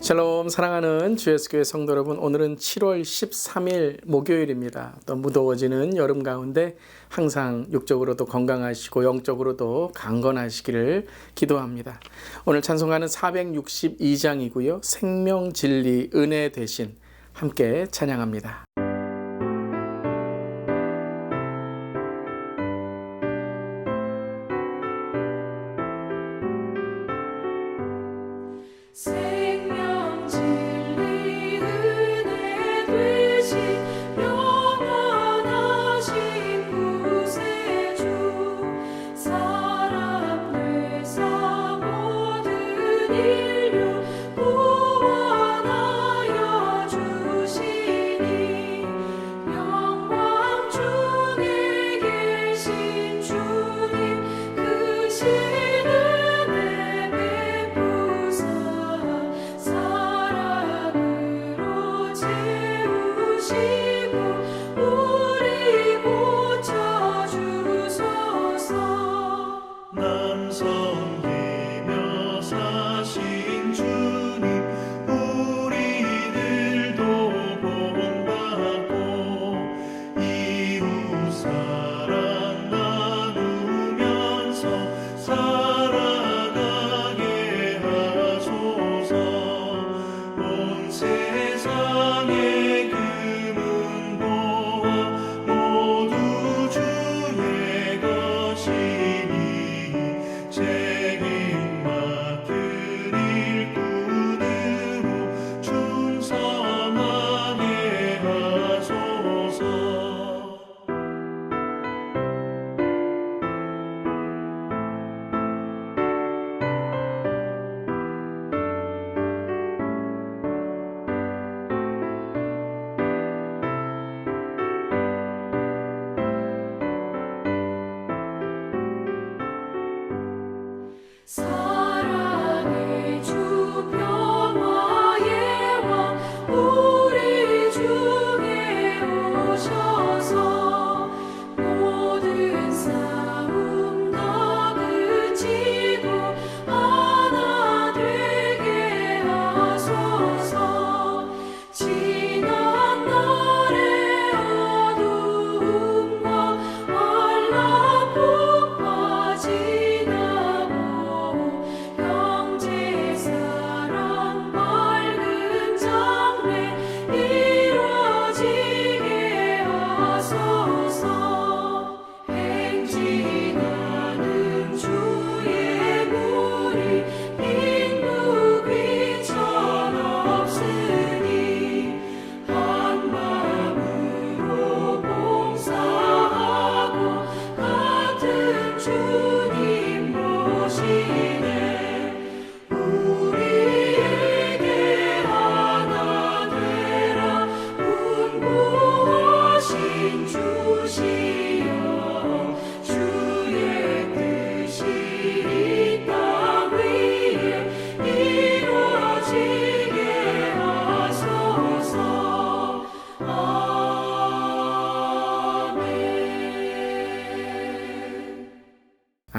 샬롬 사랑하는 주예수교회 성도 여러분, 오늘은 7월 13일 목요일입니다. 또 무더워지는 여름 가운데 항상 육적으로도 건강하시고 영적으로도 강건하시기를 기도합니다. 오늘 찬송가는 462장이고요. 생명, 진리, 은혜 대신 함께 찬양합니다.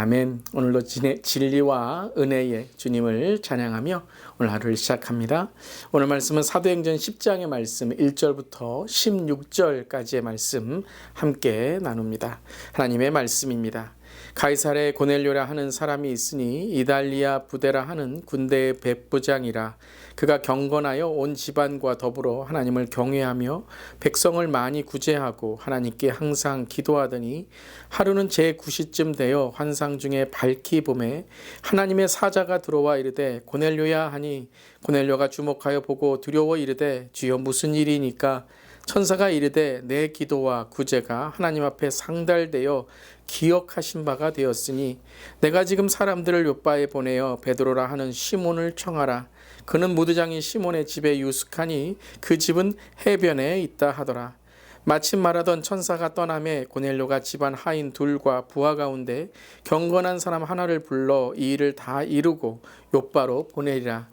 아멘. 오늘도 진리와 은혜의 주님을 찬양하며 오늘 하루를 시작합니다. 오늘 말씀은 사도행전 10장의 말씀 1절부터 16절까지의 말씀 함께 나눕니다. 하나님의 말씀입니다. 가이사랴에 고넬료라 하는 사람이 있으니 이달리아 부데라 하는 군대의 백부장이라. 그가 경건하여 온 집안과 더불어 하나님을 경외하며 백성을 많이 구제하고 하나님께 항상 기도하더니 하루는 제9시쯤 되어 환상 중에 밝히 봄에 하나님의 사자가 들어와 이르되 고넬료야 하니 고넬료가 주목하여 보고 두려워 이르되 주여 무슨 일이니까? 천사가 이르되 내 기도와 구제가 하나님 앞에 상달되어 기억하신 바가 되었으니 내가 지금 사람들을 요바에 보내어 베드로라 하는 시몬을 청하라. 그는 무드장인 시몬의 집에 유숙하니 그 집은 해변에 있다 하더라. 마침 말하던 천사가 떠나매 고넬료가 집안 하인 둘과 부하 가운데 경건한 사람 하나를 불러 이 일을 다 이루고 요바로 보내리라.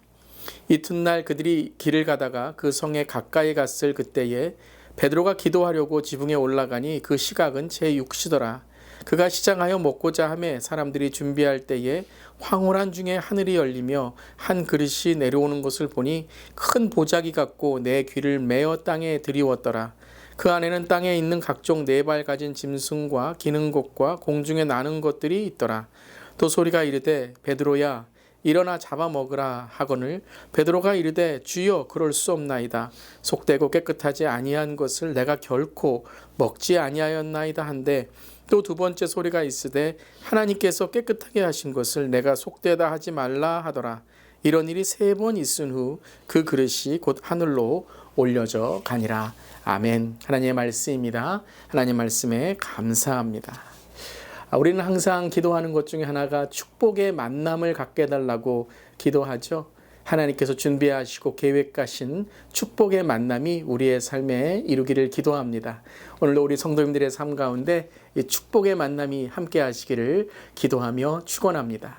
이튿날 그들이 길을 가다가 그 성에 가까이 갔을 그때에 베드로가 기도하려고 지붕에 올라가니 그 시각은 제6시더라. 그가 시장하여 먹고자 하매 사람들이 준비할 때에 황홀한 중에 하늘이 열리며 한 그릇이 내려오는 것을 보니 큰 보자기 같고 내 귀를 메어 땅에 들이웠더라. 그 안에는 땅에 있는 각종 네 발 가진 짐승과 기는 것과 공중에 나는 것들이 있더라. 또 소리가 이르되 베드로야 일어나 잡아먹으라 하거늘 베드로가 이르되 주여 그럴 수 없나이다. 속되고 깨끗하지 아니한 것을 내가 결코 먹지 아니하였나이다 한데 또 두 번째 소리가 있으되 하나님께서 깨끗하게 하신 것을 내가 속되다 하지 말라 하더라. 이런 일이 3번 있은 후 그 그릇이 곧 하늘로 올려져 가니라. 아멘. 하나님의 말씀입니다. 하나님 말씀에 감사합니다. 우리는 항상 기도하는 것 중에 하나가 축복의 만남을 갖게 해달라고 기도하죠. 하나님께서 준비하시고 계획하신 축복의 만남이 우리의 삶에 이루기를 기도합니다. 오늘도 우리 성도님들의 삶 가운데 이 축복의 만남이 함께 하시기를 기도하며 축원합니다.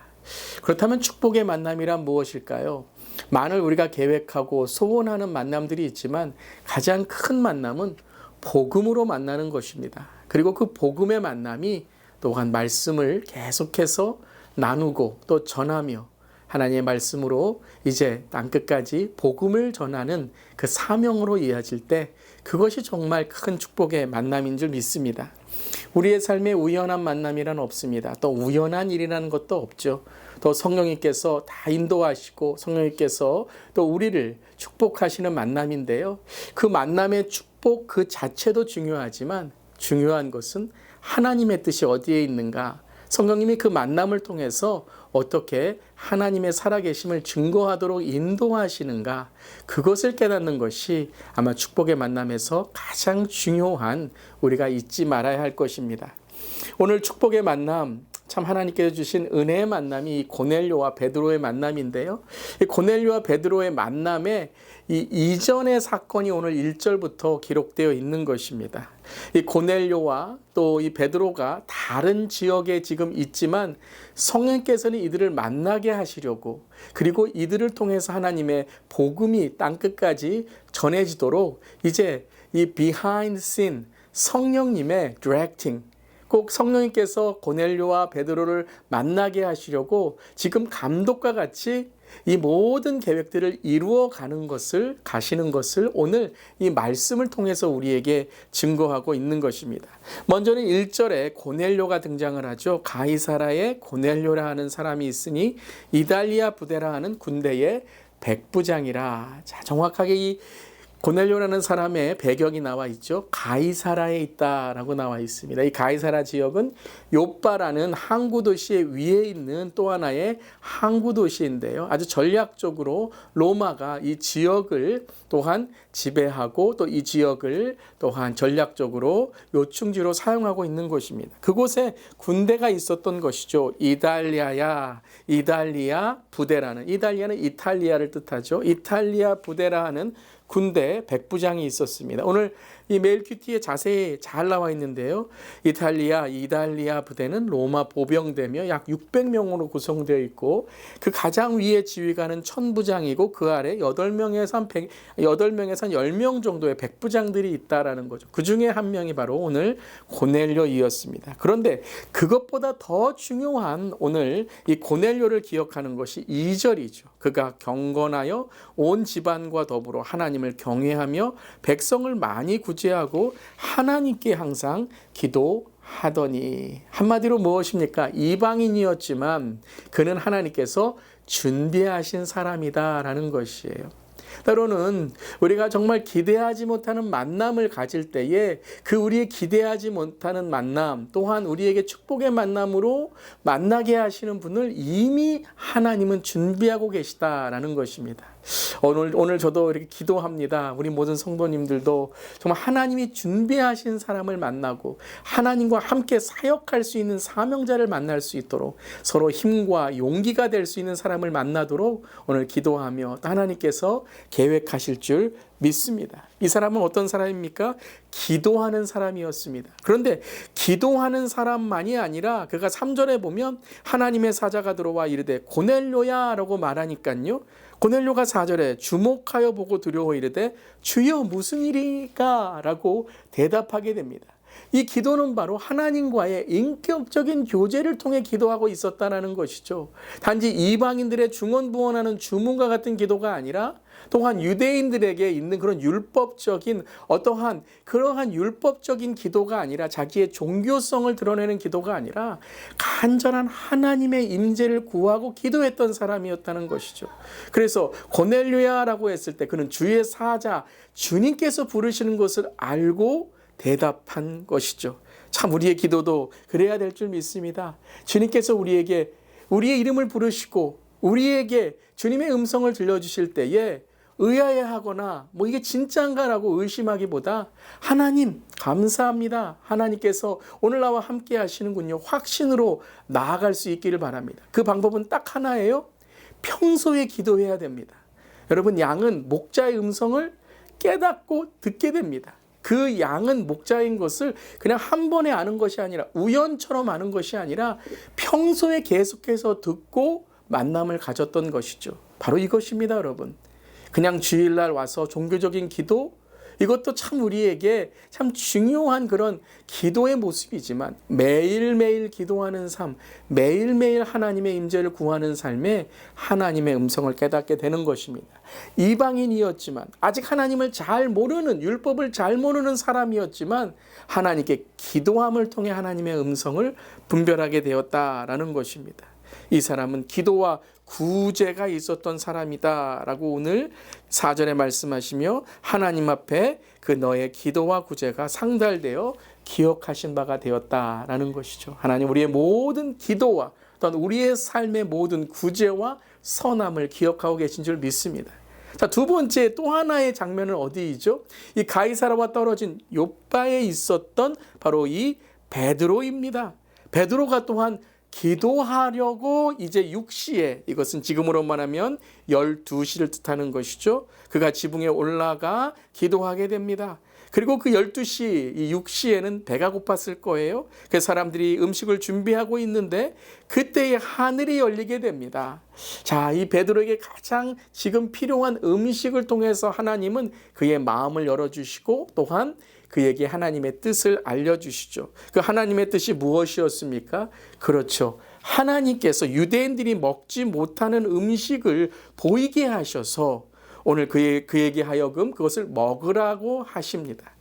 그렇다면 축복의 만남이란 무엇일까요? 많은 우리가 계획하고 소원하는 만남들이 있지만 가장 큰 만남은 복음으로 만나는 것입니다. 그리고 그 복음의 만남이 또한 말씀을 계속해서 나누고 또 전하며 하나님의 말씀으로 이제 땅끝까지 복음을 전하는 그 사명으로 이어질 때 그것이 정말 큰 축복의 만남인 줄 믿습니다. 우리의 삶에 우연한 만남이란 없습니다. 또 우연한 일이라는 것도 없죠. 또 성령님께서 다 인도하시고 성령님께서 또 우리를 축복하시는 만남인데요. 그 만남의 축복 그 자체도 중요하지만 중요한 것은 하나님의 뜻이 어디에 있는가, 성령님이 그 만남을 통해서 어떻게 하나님의 살아계심을 증거하도록 인도하시는가, 그것을 깨닫는 것이 아마 축복의 만남에서 가장 중요한 우리가 잊지 말아야 할 것입니다. 오늘 축복의 만남, 참 하나님께서 주신 은혜의 만남이 이 고넬료와 베드로의 만남인데요. 이 고넬료와 베드로의 만남에 이 이전의 사건이 오늘 1절부터 기록되어 있는 것입니다. 이 고넬료와 또 이 베드로가 다른 지역에 지금 있지만 성령께서는 이들을 만나게 하시려고, 그리고 이들을 통해서 하나님의 복음이 땅끝까지 전해지도록 이제 이 behind scene 성령님의 directing, 꼭 성령님께서 고넬료와 베드로를 만나게 하시려고 지금 감독과 같이 이 모든 계획들을 이루어 가시는 것을 오늘 이 말씀을 통해서 우리에게 증거하고 있는 것입니다. 먼저는 1절에 고넬료가 등장을 하죠. 가이사라에 고넬료라 하는 사람이 있으니 이달리아 부대라 하는 군대의 백부장이라. 자, 정확하게 이 고넬료라는 사람의 배경이 나와 있죠. 가이사라에 있다라고 나와 있습니다. 이 가이사라 지역은 요빠라는 항구 도시의 위에 있는 또 하나의 항구 도시인데요. 아주 전략적으로 로마가 이 지역을 또한 지배하고 또 이 지역을 또한 전략적으로 요충지로 사용하고 있는 곳입니다. 그곳에 군대가 있었던 것이죠. 이달리아 부대라는, 이달리아는 이탈리아를 뜻하죠. 이탈리아 부대라 하는 군대 백부장이 있었습니다. 오늘 이 메일 큐티에 자세히 잘 나와 있는데요. 이달리아 부대는 로마 보병대며 약 600명으로 구성되어 있고 그 가장 위에 지휘관은 천부장이고 그 아래 8명에서 한 10명 정도의 백부장들이 있다라는 거죠. 그 중에 한 명이 바로 오늘 고넬료이었습니다. 그런데 그것보다 더 중요한 오늘 이 고넬료를 기억하는 것이 2절이죠. 그가 경건하여 온 집안과 더불어 하나님을 경외하며 백성을 많이 구제하고 하나님께 항상 기도하더니. 한마디로 무엇입니까? 이방인이었지만 그는 하나님께서 준비하신 사람이다라는 것이에요. 때로는 우리가 정말 기대하지 못하는 만남을 가질 때에 그 우리의 기대하지 못하는 만남 또한 우리에게 축복의 만남으로 만나게 하시는 분을 이미 하나님은 준비하고 계시다라는 것입니다. 오늘 저도 이렇게 기도합니다. 우리 모든 성도님들도 정말 하나님이 준비하신 사람을 만나고 하나님과 함께 사역할 수 있는 사명자를 만날 수 있도록 서로 힘과 용기가 될 수 있는 사람을 만나도록 오늘 기도하며 하나님께서 계획하실 줄 믿습니다. 이 사람은 어떤 사람입니까? 기도하는 사람이었습니다. 그런데 기도하는 사람만이 아니라 그가 3절에 보면 하나님의 사자가 들어와 이르되 고넬료야 라고 말하니까요. 고넬료가 4절에 주목하여 보고 두려워 이르되 주여 무슨 일이까? 라고 대답하게 됩니다. 이 기도는 바로 하나님과의 인격적인 교제를 통해 기도하고 있었다는 것이죠. 단지 이방인들의 중언부언하는 주문과 같은 기도가 아니라 또한 유대인들에게 있는 그런 율법적인 그러한 율법적인 기도가 아니라 자기의 종교성을 드러내는 기도가 아니라 간절한 하나님의 임재를 구하고 기도했던 사람이었다는 것이죠. 그래서 고넬료야라고 했을 때 그는 주의 사자 주님께서 부르시는 것을 알고 대답한 것이죠. 참 우리의 기도도 그래야 될 줄 믿습니다. 주님께서 우리에게 우리의 이름을 부르시고 우리에게 주님의 음성을 들려주실 때에 의아해하거나 이게 진짜인가라고 의심하기보다 하나님 감사합니다. 하나님께서 오늘 나와 함께 하시는군요. 확신으로 나아갈 수 있기를 바랍니다. 그 방법은 딱 하나예요. 평소에 기도해야 됩니다. 여러분, 양은 목자의 음성을 깨닫고 듣게 됩니다. 그 양은 목자인 것을 그냥 한 번에 아는 것이 아니라 우연처럼 아는 것이 아니라 평소에 계속해서 듣고 만남을 가졌던 것이죠. 바로 이것입니다, 여러분. 그냥 주일날 와서 종교적인 기도, 이것도 참 우리에게 참 중요한 그런 기도의 모습이지만 매일매일 기도하는 삶, 매일매일 하나님의 임재를 구하는 삶에 하나님의 음성을 깨닫게 되는 것입니다. 이방인이었지만 아직 하나님을 잘 모르는, 율법을 잘 모르는 사람이었지만 하나님께 기도함을 통해 하나님의 음성을 분별하게 되었다라는 것입니다. 이 사람은 기도와 구제가 있었던 사람이다라고 오늘 4절에 말씀하시며 하나님 앞에 그 너의 기도와 구제가 상달되어 기억하신 바가 되었다라는 것이죠. 하나님 우리의 모든 기도와 또한 우리의 삶의 모든 구제와 선함을 기억하고 계신 줄 믿습니다. 자, 두 번째 또 하나의 장면은 어디이죠? 이 가이사라와 떨어진 욥바에 있었던 바로 이 베드로입니다. 베드로가 또한 기도하려고 이제 6시에, 이것은 지금으로 말하면 12시를 뜻하는 것이죠. 그가 지붕에 올라가 기도하게 됩니다. 그리고 그 12시, 이 6시에는 배가 고팠을 거예요. 그 사람들이 음식을 준비하고 있는데 그때에 하늘이 열리게 됩니다. 자, 이 베드로에게 가장 지금 필요한 음식을 통해서 하나님은 그의 마음을 열어주시고 또한 그에게 하나님의 뜻을 알려주시죠. 그 하나님의 뜻이 무엇이었습니까? 그렇죠. 하나님께서 유대인들이 먹지 못하는 음식을 보이게 하셔서 오늘 그에게 하여금 그것을 먹으라고 하십니다.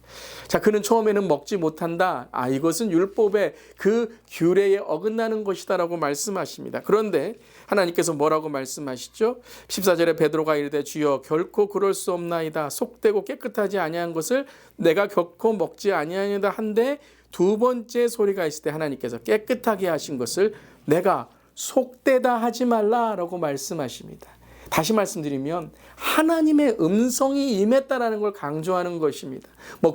자, 그는 처음에는 먹지 못한다. 이것은 율법의 그 규례에 어긋나는 것이다 라고 말씀하십니다. 그런데 하나님께서 뭐라고 말씀하시죠? 14절에 베드로가 이르되 주여 결코 그럴 수 없나이다. 속되고 깨끗하지 아니한 것을 내가 결코 먹지 아니하니다 한데 두 번째 소리가 있을 때 하나님께서 깨끗하게 하신 것을 내가 속되다 하지 말라라고 말씀하십니다. 다시 말씀드리면 하나님의 음성이 임했다라는 걸 강조하는 것입니다.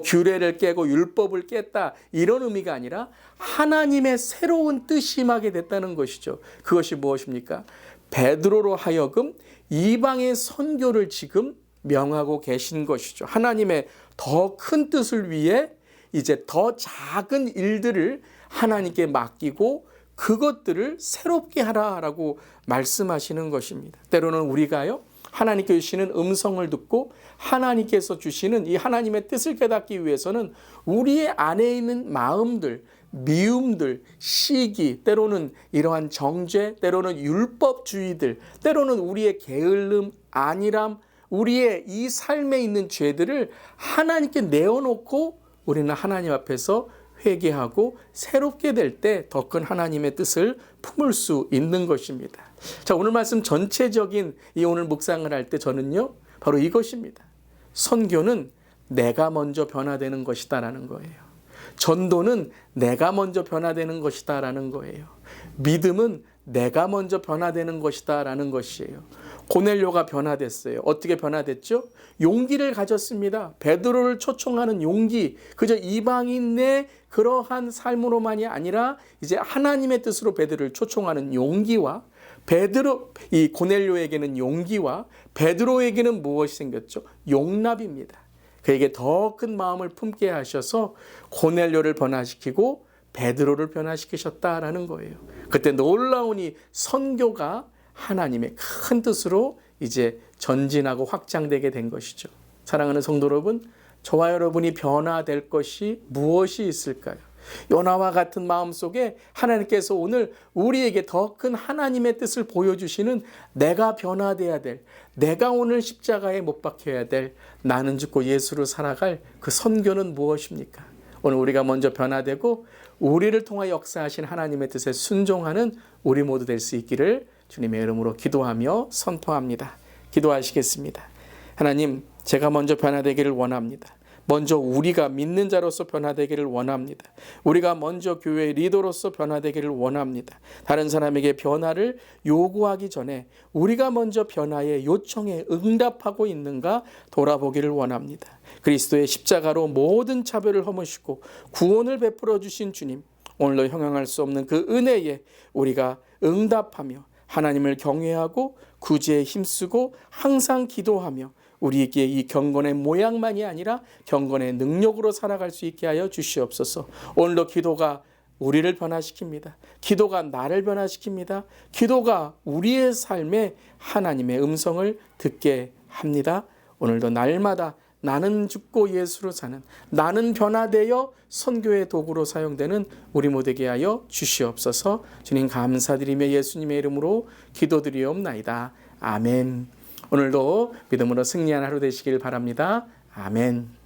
규례를 깨고 율법을 깼다 이런 의미가 아니라 하나님의 새로운 뜻이 임하게 됐다는 것이죠. 그것이 무엇입니까? 베드로로 하여금 이방의 선교를 지금 명하고 계신 것이죠. 하나님의 더 큰 뜻을 위해 이제 더 작은 일들을 하나님께 맡기고 그것들을 새롭게 하라라고 말씀하시는 것입니다. 때로는 우리가요, 하나님께 주시는 음성을 듣고 하나님께서 주시는 이 하나님의 뜻을 깨닫기 위해서는 우리의 안에 있는 마음들, 미움들, 시기, 때로는 이러한 정죄, 때로는 율법주의들, 때로는 우리의 게을름, 안일함, 우리의 이 삶에 있는 죄들을 하나님께 내어놓고 우리는 하나님 앞에서 회개하고 새롭게 될 때 더 큰 하나님의 뜻을 품을 수 있는 것입니다. 자, 오늘 말씀 전체적인 이 오늘 묵상을 할 때 저는요, 바로 이것입니다. 선교는 내가 먼저 변화되는 것이다라는 거예요. 전도는 내가 먼저 변화되는 것이다라는 거예요. 믿음은 내가 먼저 변화되는 것이다라는 것이에요. 고넬료가 변화됐어요. 어떻게 변화됐죠? 용기를 가졌습니다. 베드로를 초청하는 용기, 그저 이방인의 그러한 삶으로만이 아니라 이제 하나님의 뜻으로 베드로를 초청하는 용기와 이 고넬료에게는 용기와 베드로에게는 무엇이 생겼죠? 용납입니다. 그에게 더 큰 마음을 품게 하셔서 고넬료를 변화시키고 베드로를 변화시키셨다라는 거예요. 그때 놀라운 이 선교가 하나님의 큰 뜻으로 이제 전진하고 확장되게 된 것이죠. 사랑하는 성도 여러분, 저와 여러분이 변화될 것이 무엇이 있을까요? 요나와 같은 마음속에 하나님께서 오늘 우리에게 더 큰 하나님의 뜻을 보여주시는, 내가 변화돼야 될, 내가 오늘 십자가에 못 박혀야 될, 나는 죽고 예수로 살아갈 그 선교는 무엇입니까? 오늘 우리가 먼저 변화되고 우리를 통하여 역사하신 하나님의 뜻에 순종하는 우리 모두 될 수 있기를 주님의 이름으로 기도하며 선포합니다. 기도하시겠습니다. 하나님, 제가 먼저 변화되기를 원합니다. 먼저 우리가 믿는 자로서 변화되기를 원합니다. 우리가 먼저 교회의 리더로서 변화되기를 원합니다. 다른 사람에게 변화를 요구하기 전에 우리가 먼저 변화의 요청에 응답하고 있는가 돌아보기를 원합니다. 그리스도의 십자가로 모든 차별을 허무시고 구원을 베풀어 주신 주님, 오늘도 형용할 수 없는 그 은혜에 우리가 응답하며 하나님을 경외하고 구제에 힘쓰고 항상 기도하며 우리에게 이 경건의 모양만이 아니라 경건의 능력으로 살아갈 수 있게 하여 주시옵소서. 오늘도 기도가 우리를 변화시킵니다. 기도가 나를 변화시킵니다. 기도가 우리의 삶에 하나님의 음성을 듣게 합니다. 오늘도 날마다 나는 죽고 예수로 사는, 나는 변화되어 선교의 도구로 사용되는 우리 모두에게 하여 주시옵소서. 주님 감사드리며 예수님의 이름으로 기도드리옵나이다. 아멘. 오늘도 믿음으로 승리한 하루 되시길 바랍니다. 아멘.